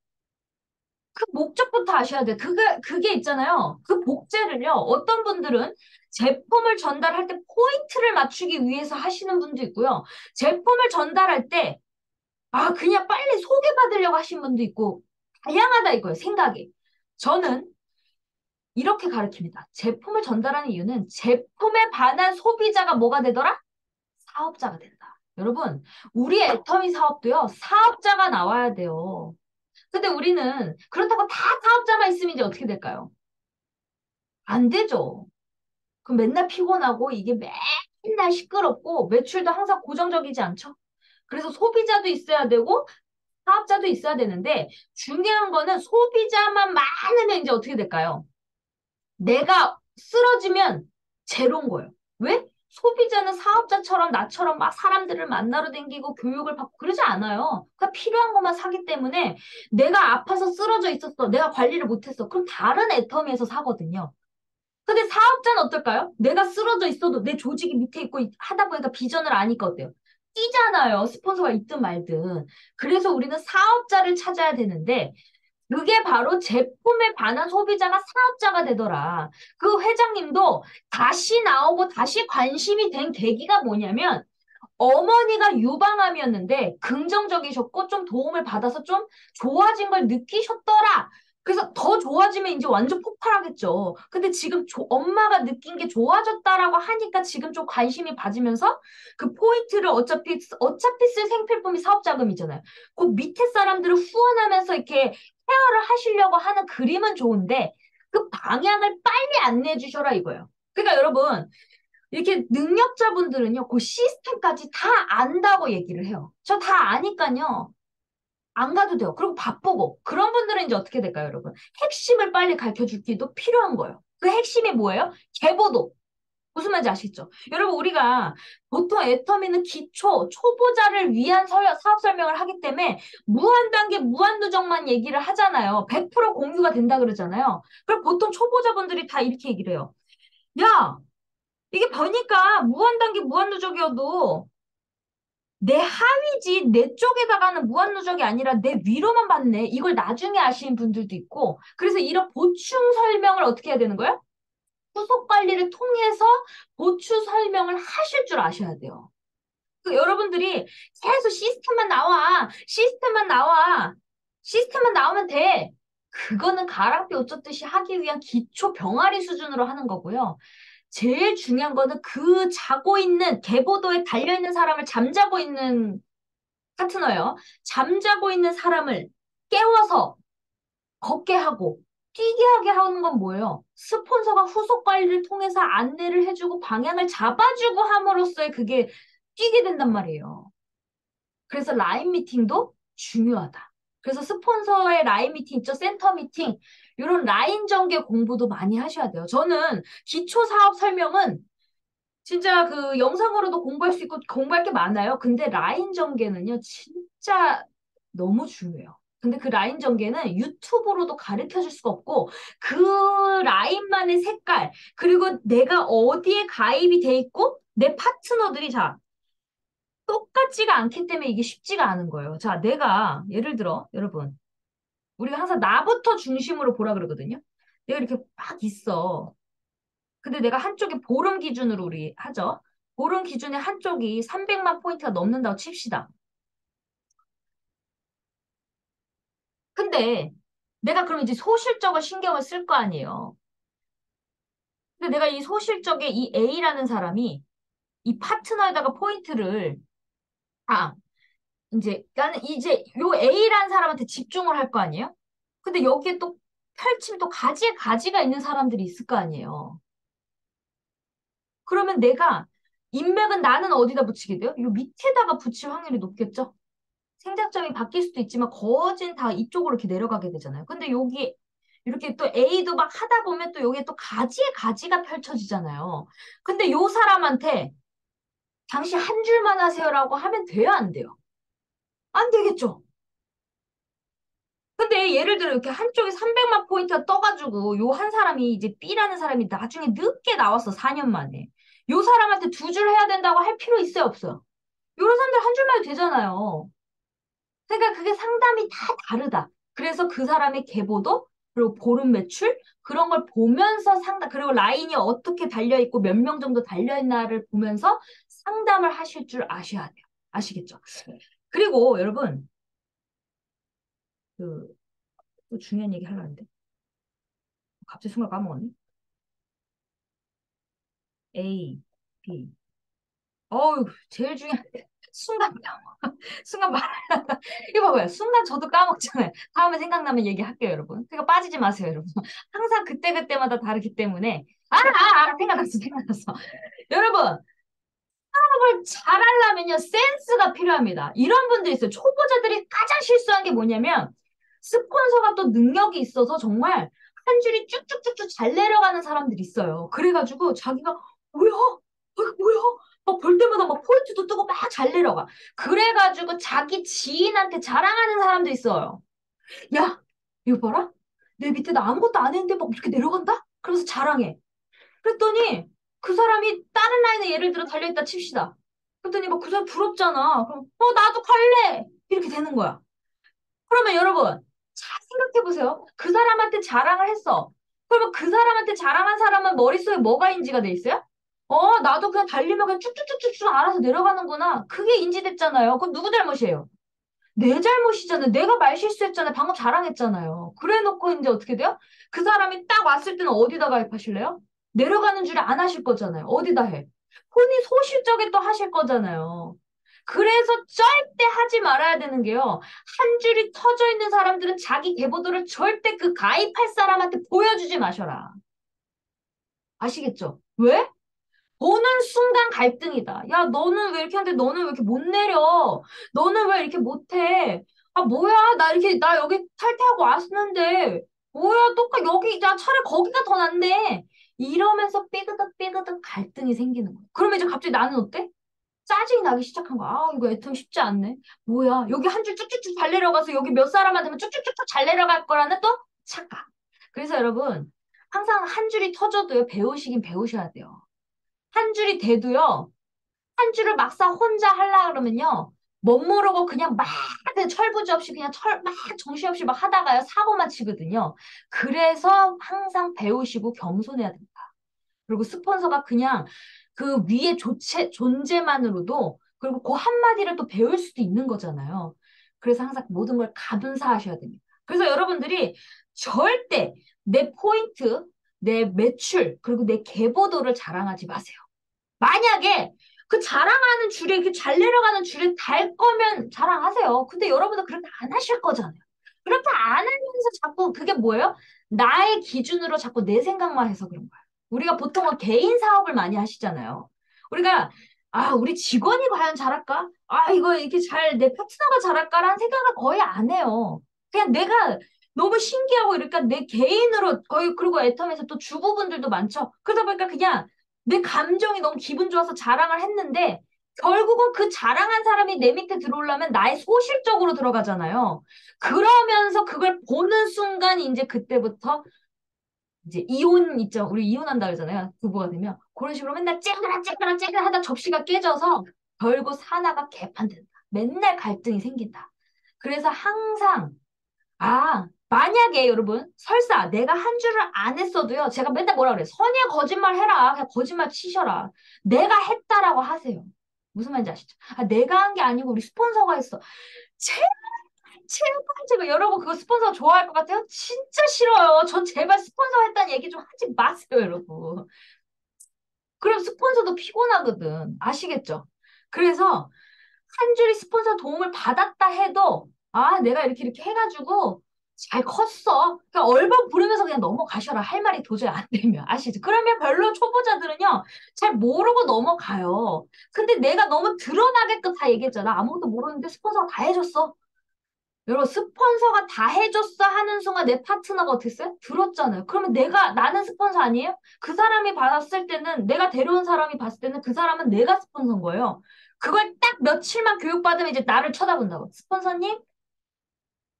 그 목적부터 아셔야 돼. 그게 있잖아요. 그 복제를요. 어떤 분들은 제품을 전달할 때 포인트를 맞추기 위해서 하시는 분도 있고요. 제품을 전달할 때 아, 그냥 빨리 소개받으려고 하신 분도 있고, 다양하다 이거예요, 생각이. 저는 이렇게 가르칩니다. 제품을 전달하는 이유는 제품에 반한 소비자가 뭐가 되더라? 사업자가 된다. 여러분, 우리 애터미 사업도요, 사업자가 나와야 돼요. 근데 우리는 그렇다고 다 사업자만 있으면 이제 어떻게 될까요? 안 되죠. 그럼 맨날 피곤하고 이게 맨날 시끄럽고 매출도 항상 고정적이지 않죠? 그래서 소비자도 있어야 되고 사업자도 있어야 되는데 중요한 거는 소비자만 많으면 이제 어떻게 될까요? 내가 쓰러지면 제로인 거예요. 왜? 소비자는 사업자처럼 나처럼 막 사람들을 만나러 다니고 교육을 받고 그러지 않아요. 그러니까 필요한 것만 사기 때문에 내가 아파서 쓰러져 있었어. 내가 관리를 못했어. 그럼 다른 애터미에서 사거든요. 근데 사업자는 어떨까요? 내가 쓰러져 있어도 내 조직이 밑에 있고 하다 보니까 비전을 아니까 어때요? 뛰잖아요. 스폰서가 있든 말든. 그래서 우리는 사업자를 찾아야 되는데 그게 바로 제품에 관한 소비자가 사업자가 되더라. 그 회장님도 다시 나오고 다시 관심이 된 계기가 뭐냐면 어머니가 유방암이었는데 긍정적이셨고 좀 도움을 받아서 좀 좋아진 걸 느끼셨더라. 그래서 더 좋아지면 이제 완전 폭발하겠죠. 근데 지금 엄마가 느낀 게 좋아졌다라고 하니까 지금 좀 관심이 받으면서 그 포인트를 어차피 쓸 생필품이 사업자금이잖아요. 그 밑에 사람들을 후원하면서 이렇게 케어를 하시려고 하는 그림은 좋은데 그 방향을 빨리 안내해 주셔라 이거예요. 그러니까 여러분 이렇게 능력자분들은요, 그 시스템까지 다 안다고 얘기를 해요. 저 다 아니까요. 안 가도 돼요. 그리고 바쁘고. 그런 분들은 이제 어떻게 될까요, 여러분? 핵심을 빨리 가르쳐 줄기도 필요한 거예요. 그 핵심이 뭐예요? 계보도. 무슨 말인지 아시죠? 여러분, 우리가 보통 애터미는 초보자를 위한 사업 설명을 하기 때문에 무한 단계, 무한 누적만 얘기를 하잖아요. 100% 공유가 된다 그러잖아요. 그럼 보통 초보자분들이 다 이렇게 얘기를 해요. 야, 이게 보니까 무한단계 무한누적이어도 내 하위지 내 쪽에다가는 무한누적이 아니라 내 위로만 받네. 이걸 나중에 아시는 분들도 있고 그래서 이런 보충 설명을 어떻게 해야 되는 거예요? 후속 관리를 통해서 보충 설명을 하실 줄 아셔야 돼요. 그 여러분들이 계속 시스템만 나오면 돼. 그거는 가랑비 옷 젖듯이 하기 위한 기초 병아리 수준으로 하는 거고요. 제일 중요한 거는 그 자고 있는 계보도에 달려있는 사람을 잠자고 있는 파트너예요. 잠자고 있는 사람을 깨워서 걷게 하고 뛰게 하게 하는 건 뭐예요? 스폰서가 후속 관리를 통해서 안내를 해주고 방향을 잡아주고 함으로써의 그게 뛰게 된단 말이에요. 그래서 라인 미팅도 중요하다. 그래서 스폰서의 라인 미팅 있죠? 센터 미팅. 이런 라인 전개 공부도 많이 하셔야 돼요. 저는 기초 사업 설명은 진짜 그 영상으로도 공부할 수 있고 공부할 게 많아요. 근데 라인 전개는요, 진짜 너무 중요해요. 근데 그 라인 전개는 유튜브로도 가르쳐 줄 수가 없고, 그 라인만의 색깔, 그리고 내가 어디에 가입이 돼 있고, 내 파트너들이 자, 똑같지가 않기 때문에 이게 쉽지가 않은 거예요. 자, 내가, 예를 들어, 여러분, 우리가 항상 나부터 중심으로 보라 그러거든요. 내가 이렇게 막 있어. 근데 내가 한쪽이 보름 기준으로 우리 하죠. 보름 기준에 한쪽이 300만 포인트가 넘는다고 칩시다. 근데 내가 그럼 이제 소실적을 신경을 쓸 거 아니에요. 근데 내가 이 소실적에 이 A라는 사람이 이 파트너에다가 포인트를 아, 이제 나는 이제 요 A라는 사람한테 집중을 할 거 아니에요? 근데 여기에 또 펼치면 또 가지에 가지가 있는 사람들이 있을 거 아니에요. 그러면 내가 인맥은 나는 어디다 붙이게 돼요? 요 밑에다가 붙일 확률이 높겠죠? 생장점이 바뀔 수도 있지만 거진 다 이쪽으로 이렇게 내려가게 되잖아요. 근데 여기 이렇게 또 A도 막 하다 보면 또 여기에 또 가지에 가지가 펼쳐지잖아요. 근데 요 사람한테 당신 한 줄만 하세요라고 하면 돼요, 안 돼요? 안 되겠죠? 근데 예를 들어 이렇게 한쪽에 300만 포인트가 떠가지고 요 한 사람이 이제 B라는 사람이 나중에 늦게 나왔어, 4년 만에. 요 사람한테 두 줄 해야 된다고 할 필요 있어요, 없어요? 요런 사람들 한 줄만 해도 되잖아요. 그러니까 그게 상담이 다 다르다. 그래서 그 사람의 계보도 그리고 보름 매출 그런 걸 보면서 그리고 라인이 어떻게 달려 있고 몇 명 정도 달려 있나를 보면서 상담을 하실 줄 아셔야 돼요. 아시겠죠? 그리고 여러분 그 또 중요한 얘기 하려는데 갑자기 순간 까먹었네. A, B. 어우 제일 중요한 순간 순간 말하다가 이거 봐봐요. 순간 저도 까먹잖아요. 다음에 생각나면 얘기할게요, 여러분. 그러니까 빠지지 마세요, 여러분. 항상 그때그때마다 다르기 때문에 생각났어. 여러분, 사업을 잘하려면요, 센스가 필요합니다. 이런 분들이 있어요. 초보자들이 가장 실수한 게 뭐냐면 스폰서가 또 능력이 있어서 정말 한 줄이 쭉쭉쭉쭉 잘 내려가는 사람들이 있어요. 그래가지고 자기가 뭐야? 이거 뭐야? 막 볼 때마다 막 포인트도 뜨고 막 잘 내려가. 그래가지고 자기 지인한테 자랑하는 사람도 있어요. 야, 이거 봐라. 내 밑에 나 아무것도 안 했는데 막 이렇게 내려간다? 그러면서 자랑해. 그랬더니 그 사람이 다른 라인에 예를 들어 달려있다 칩시다. 그랬더니 막 그 사람 부럽잖아. 그럼 나도 갈래. 이렇게 되는 거야. 그러면 여러분 잘 생각해 보세요. 그 사람한테 자랑을 했어. 그러면 그 사람한테 자랑한 사람은 머릿속에 뭐가 인지가 돼 있어요? 나도 그냥 달리면 그냥 쭉쭉쭉쭉쭉 알아서 내려가는구나. 그게 인지됐잖아요. 그럼 누구 잘못이에요? 내 잘못이잖아요. 내가 말 실수했잖아요. 방금 자랑했잖아요. 그래 놓고 이제 어떻게 돼요? 그 사람이 딱 왔을 때는 어디다 가입하실래요? 내려가는 줄에 안 하실 거잖아요. 어디다 해? 본인 소실적에 또 하실 거잖아요. 그래서 절대 하지 말아야 되는 게요. 한 줄이 터져 있는 사람들은 자기 계보도를 절대 그 가입할 사람한테 보여주지 마셔라. 아시겠죠? 왜? 보는 순간 갈등이다. 야, 너는 왜 이렇게 하는데 너는 왜 이렇게 못 내려? 너는 왜 이렇게 못해? 아, 뭐야? 나 여기 탈퇴하고 왔는데, 뭐야? 여기, 나 차라리 거기가 더 낫네. 이러면서 삐그덕 갈등이 생기는 거야. 그러면 이제 갑자기 나는 어때? 짜증이 나기 시작한 거야. 아, 이거 애텀 쉽지 않네. 뭐야? 여기 한 줄 쭉쭉쭉 잘 내려가서 여기 몇 사람한테면 쭉쭉쭉쭉 잘 내려갈 거라는 또 착각. 그래서 여러분, 항상 한 줄이 터져도요, 배우시긴 배우셔야 돼요. 한 줄이 돼도요, 한 줄을 막상 혼자 하려 그러면요, 멋모르고 그냥 막 그냥 철부지 없이 그냥 막 정신없이 막 하다가요, 사고만 치거든요. 그래서 항상 배우시고 겸손해야 됩니다. 그리고 스폰서가 그냥 그 위의 존재만으로도 그리고 그 한마디를 또 배울 수도 있는 거잖아요. 그래서 항상 모든 걸 감사하셔야 됩니다. 그래서 여러분들이 절대 내 포인트, 내 매출, 그리고 내 계보도를 자랑하지 마세요. 만약에 그 자랑하는 줄에 이렇게 잘 내려가는 줄에 달 거면 자랑하세요. 근데 여러분은 그렇게 안 하실 거잖아요. 그렇게 안 하면서 자꾸 그게 뭐예요? 나의 기준으로 자꾸 내 생각만 해서 그런 거예요. 우리가 보통은 개인 사업을 많이 하시잖아요. 우리가 우리 직원이 과연 잘할까? 이거 이렇게 내 파트너가 잘할까라는 생각을 거의 안 해요. 그냥 내가 너무 신기하고 이러니까 내 개인으로 거의 그리고 애텀에서 또 주부분들도 많죠. 그러다 보니까 그냥 내 감정이 너무 기분 좋아서 자랑을 했는데 결국은 그 자랑한 사람이 내 밑에 들어오려면 나의 소실적으로 들어가잖아요. 그러면서 그걸 보는 순간 이제 그때부터 이제 이혼 있죠. 우리 이혼한다 그러잖아요. 부부가 되면 그런 식으로 맨날 째그라 하다 접시가 깨져서 결국 사나가 개판된다. 맨날 갈등이 생긴다. 그래서 항상 만약에 여러분, 설사 내가 한 줄을 안 했어도요, 제가 맨날 뭐라 그래요? 선의의 거짓말 해라. 그냥 거짓말 치셔라. 내가 했다라고 하세요. 무슨 말인지 아시죠? 내가 한 게 아니고 우리 스폰서가 했어. 제발, 제발. 여러분, 그거 스폰서 좋아할 것 같아요? 진짜 싫어요. 전 제발 스폰서 했다는 얘기 좀 하지 마세요, 여러분. 그럼 스폰서도 피곤하거든. 아시겠죠? 그래서 한 줄이 스폰서 도움을 받았다 해도 내가 이렇게 해가지고 잘 컸어. 그냥 얼버 부르면서 그냥 넘어가셔라. 할 말이 도저히 안 되면. 아시죠? 그러면 별로 초보자들은요. 잘 모르고 넘어가요. 근데 내가 너무 드러나게끔 다 얘기했잖아. 아무것도 모르는데 스폰서가 다 해줬어. 여러분, 스폰서가 다 해줬어 하는 순간 내 파트너가 어떻게 했어요? 들었잖아요. 그러면 나는 스폰서 아니에요? 그 사람이 봤을 때는, 내가 데려온 사람이 봤을 때는 그 사람은 내가 스폰서인 거예요. 그걸 딱 며칠만 교육받으면 이제 나를 쳐다본다고.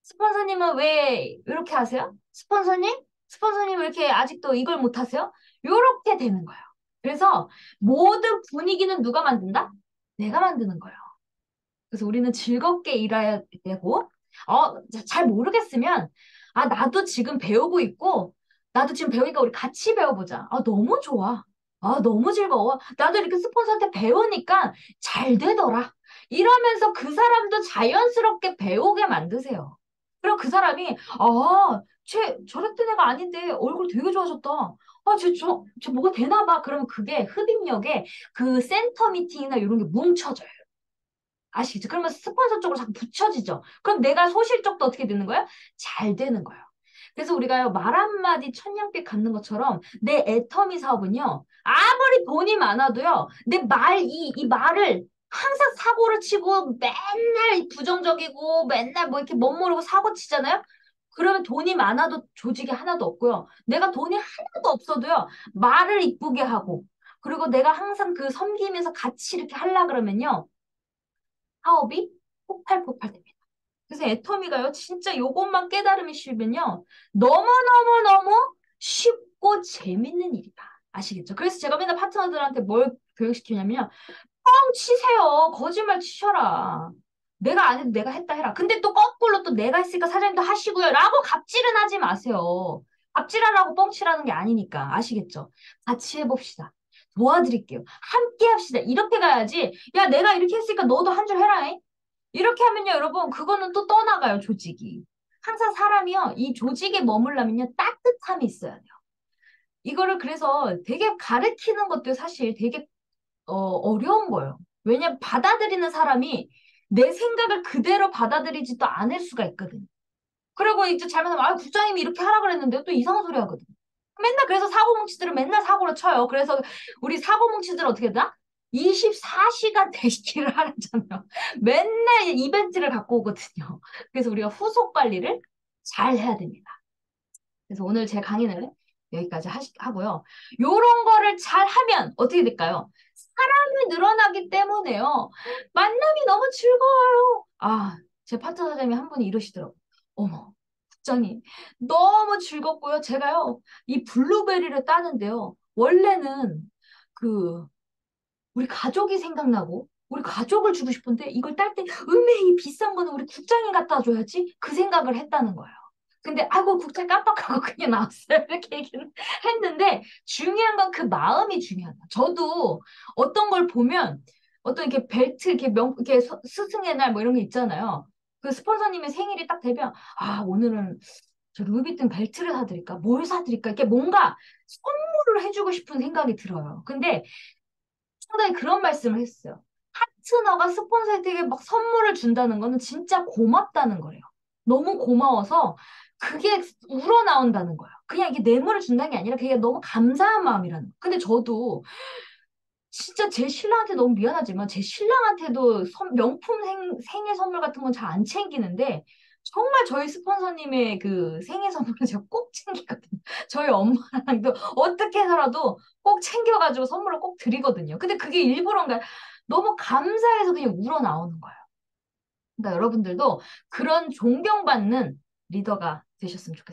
스폰서님은 왜 이렇게 하세요? 스폰서님 왜 이렇게 아직도 이걸 못 하세요? 이렇게 되는 거예요. 그래서 모든 분위기는 누가 만든다? 내가 만드는 거예요. 그래서 우리는 즐겁게 일해야 되고, 잘 모르겠으면, 나도 지금 배우고 있고, 나도 지금 배우니까 우리 같이 배워보자. 너무 좋아. 너무 즐거워. 나도 이렇게 스폰서한테 배우니까 잘 되더라. 이러면서 그 사람도 자연스럽게 배우게 만드세요. 그럼 그 사람이, 저랬던 애가 아닌데 얼굴 되게 좋아졌다. 쟤 뭐가 되나 봐. 그러면 그게 흡입력에 그 센터 미팅이나 이런 게 뭉쳐져요. 아시겠죠? 그러면 스폰서 쪽으로 자꾸 붙여지죠. 그럼 내가 소실적도 어떻게 되는 거예요? 잘 되는 거예요. 그래서 우리가요, 말 한마디 천냥빚 갚는 것처럼 내 애터미 사업은요, 아무리 돈이 많아도요, 이 말을 항상 사고를 치고 맨날 부정적이고 맨날 뭐 이렇게 멋모르고 사고 치잖아요? 그러면 돈이 많아도 조직이 하나도 없고요. 내가 돈이 하나도 없어도요, 말을 이쁘게 하고, 그리고 내가 항상 그 섬기면서 같이 이렇게 하려 그러면요. 사업이 폭발폭발 됩니다. 그래서 애터미가요, 진짜 요것만 깨달으시면요. 너무너무너무 쉽고 재밌는 일이다. 아시겠죠? 그래서 제가 맨날 파트너들한테 뭘 교육시키냐면요. 뻥 치세요. 거짓말 치셔라. 내가 안 해도 내가 했다 해라. 근데 또 거꾸로 또 내가 했으니까 사장님도 하시고요. 라고 갑질은 하지 마세요. 갑질하라고 뻥 치라는 게 아니니까. 아시겠죠? 같이 해봅시다. 도와드릴게요. 함께 합시다. 이렇게 가야지. 야, 내가 이렇게 했으니까 너도 한 줄 해라. 잉? 이렇게 하면요, 여러분, 그거는 또 떠나가요, 조직이. 항상 사람이요, 이 조직에 머물려면요, 따뜻함이 있어야 돼요. 이거를 그래서 되게 가르치는 것도 사실 되게 어려운 거예요. 왜냐면 받아들이는 사람이 내 생각을 그대로 받아들이지도 않을 수가 있거든요. 그리고 이제 잘못하면, 아, 국장님이 이렇게 하라 그랬는데 또 이상한 소리 하거든. 맨날 그래서 사고뭉치들은 맨날 사고를 쳐요. 그래서 우리 사고뭉치들 어떻게 되나? 24시간 대시키를 하라잖아요. 맨날 이벤트를 갖고 오거든요. 그래서 우리가 후속 관리를 잘 해야 됩니다. 그래서 오늘 제 강의는 여기까지 하고요. 요런 거를 잘 하면 어떻게 될까요? 사람이 늘어나기 때문에요. 만남이 너무 즐거워요. 아, 제 파트너 사장님이 한 분이 이러시더라고요. 어머, 국장님, 너무 즐겁고요. 제가요, 이 블루베리를 따는데요. 원래는 그, 우리 가족이 생각나고, 우리 가족을 주고 싶은데, 이걸 딸 때, 이 비싼 거는 우리 국장님 갖다 줘야지? 그 생각을 했다는 거예요. 근데, 아이고, 국장 깜빡하고 그냥 나왔어요. 이렇게 얘기를 했는데, 중요한 건 그 마음이 중요하다. 저도 어떤 걸 보면, 어떤 이렇게 벨트, 이렇게 이렇게 스승의 날 뭐 이런 게 있잖아요. 그 스폰서님의 생일이 딱 되면, 아, 오늘은 저 루비통 벨트를 사드릴까? 뭘 사드릴까? 이렇게 뭔가 선물을 해주고 싶은 생각이 들어요. 근데 상당히 그런 말씀을 했어요. 파트너가 스폰서에게 막 선물을 준다는 거는 진짜 고맙다는 거예요. 너무 고마워서 그게 우러나온다는 거예요. 그냥 이게 뇌물을 준다는 게 아니라 그게 너무 감사한 마음이라는 거예요. 근데 저도 진짜 제 신랑한테 너무 미안하지만 제 신랑한테도 명품 생일 선물 같은 건 잘 안 챙기는데 정말 저희 스폰서님의 그 생일 선물은 제가 꼭 챙기거든요. 저희 엄마랑도 어떻게 해서라도 꼭 챙겨가지고 선물을 꼭 드리거든요. 근데 그게 일부러인가 너무 감사해서 그냥 우러나오는 거예요. 그러니까 여러분들도 그런 존경받는 리더가 되셨으면 좋겠습니다.